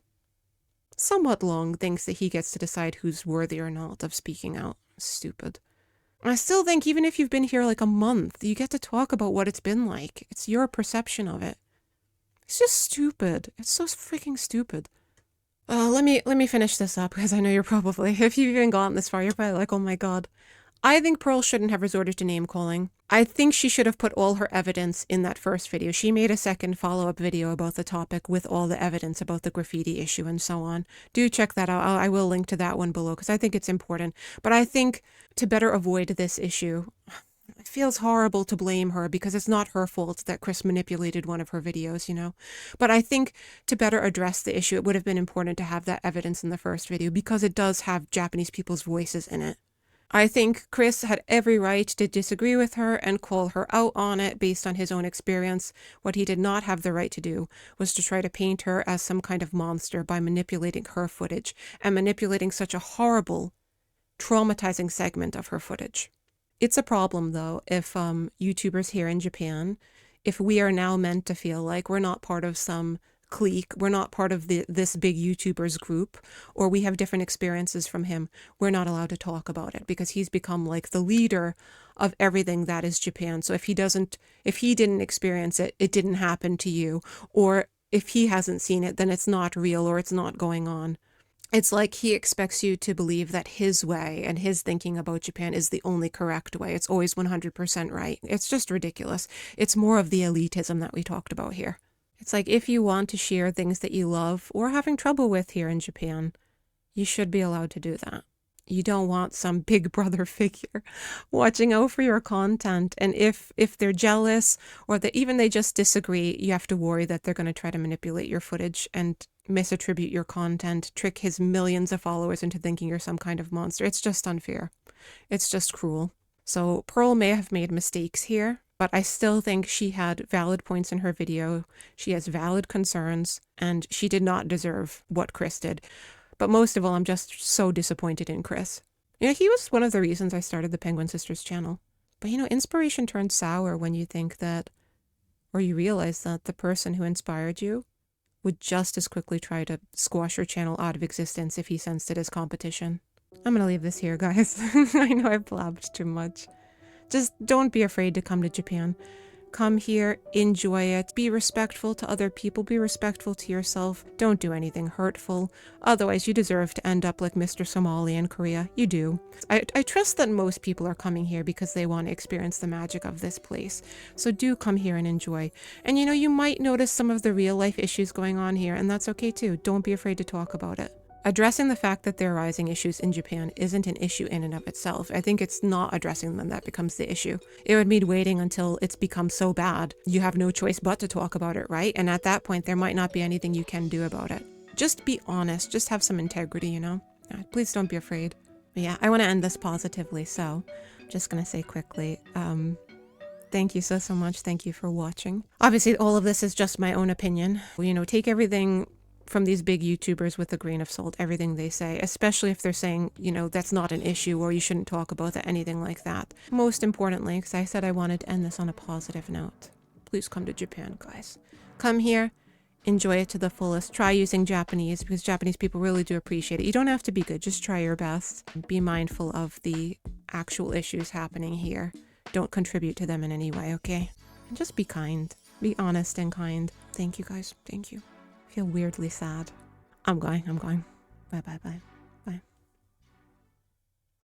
somewhat long thinks that he gets to decide who's worthy or not of speaking out. Stupid. I still think even if you've been here like a month, you get to talk about what it's been like. It's your perception of it. It's just stupid. It's so freaking stupid. Let me finish this up because I know you're probably, if you've even gotten this far, you're probably like, oh my god. I think Pearl shouldn't have resorted to name calling. I think she should have put all her evidence in that first video. She made a second follow-up video about the topic with all the evidence about the graffiti issue and so on. Do check that out. I will link to that one below because I think it's important. But I think to better avoid this issue, it feels horrible to blame her because it's not her fault that Chris manipulated one of her videos, you know. But I think to better address the issue, it would have been important to have that evidence in the first video because it does have Japanese people's voices in it. I think Chris had every right to disagree with her and call her out on it based on his own experience. What he did not have the right to do was to try to paint her as some kind of monster by manipulating her footage and manipulating such a horrible, traumatizing segment of her footage. It's a problem, though, if YouTubers here in Japan, if we are now meant to feel like we're not part of some clique, we're not part of this big YouTubers group, or we have different experiences from him, we're not allowed to talk about it because he's become like the leader of everything that is Japan. So if he didn't experience it, it didn't happen to you, or if he hasn't seen it, then it's not real or it's not going on. It's like he expects you to believe that his way and his thinking about Japan is the only correct way. It's always 100% right. It's just ridiculous. It's more of the elitism that we talked about here. It's like if you want to share things that you love or having trouble with here in Japan, you should be allowed to do that. You don't want some big brother figure watching out for your content. And if they're jealous or that even they just disagree, you have to worry that they're going to try to manipulate your footage and misattribute your content, trick his millions of followers into thinking you're some kind of monster. It's just unfair. It's just cruel. So Pearl may have made mistakes here, but I still think she had valid points in her video. She has valid concerns, and she did not deserve what Chris did. But most of all, I'm just so disappointed in Chris. You know, he was one of the reasons I started the Penguin Sisters channel. But you know, inspiration turns sour when you think that, or you realize that the person who inspired you would just as quickly try to squash your channel out of existence if he sensed it as competition. I'm gonna leave this here, guys. I know I've blabbed too much. Just don't be afraid to come to Japan. Come here, enjoy it, be respectful to other people, be respectful to yourself, don't do anything hurtful. Otherwise, you deserve to end up like Mr. Somali in Korea. You do. I trust that most people are coming here because they want to experience the magic of this place. So do come here and enjoy. And you know, you might notice some of the real life issues going on here, and that's okay too. Don't be afraid to talk about it. Addressing the fact that there are rising issues in Japan isn't an issue in and of itself. I think it's not addressing them that becomes the issue. It would mean waiting until it's become so bad you have no choice but to talk about it, right? And at that point, there might not be anything you can do about it. Just be honest. Just have some integrity, you know? Please don't be afraid. But yeah, I want to end this positively, so I'm just going to say quickly, thank you so much. Thank you for watching. Obviously, all of this is just my own opinion. You know, take everything from these big YouTubers with a grain of salt, everything they say, especially if they're saying, you know, that's not an issue or you shouldn't talk about that, anything like that. Most importantly, because I said I wanted to end this on a positive note, please come to Japan, guys. Come here, enjoy it to the fullest. Try using Japanese, because Japanese people really do appreciate it. You don't have to be good, just try your best. Be mindful of the actual issues happening here. Don't contribute to them in any way, okay? And just be kind. Be honest and kind. Thank you, guys. Thank you. I feel weirdly sad. I'm going. Bye.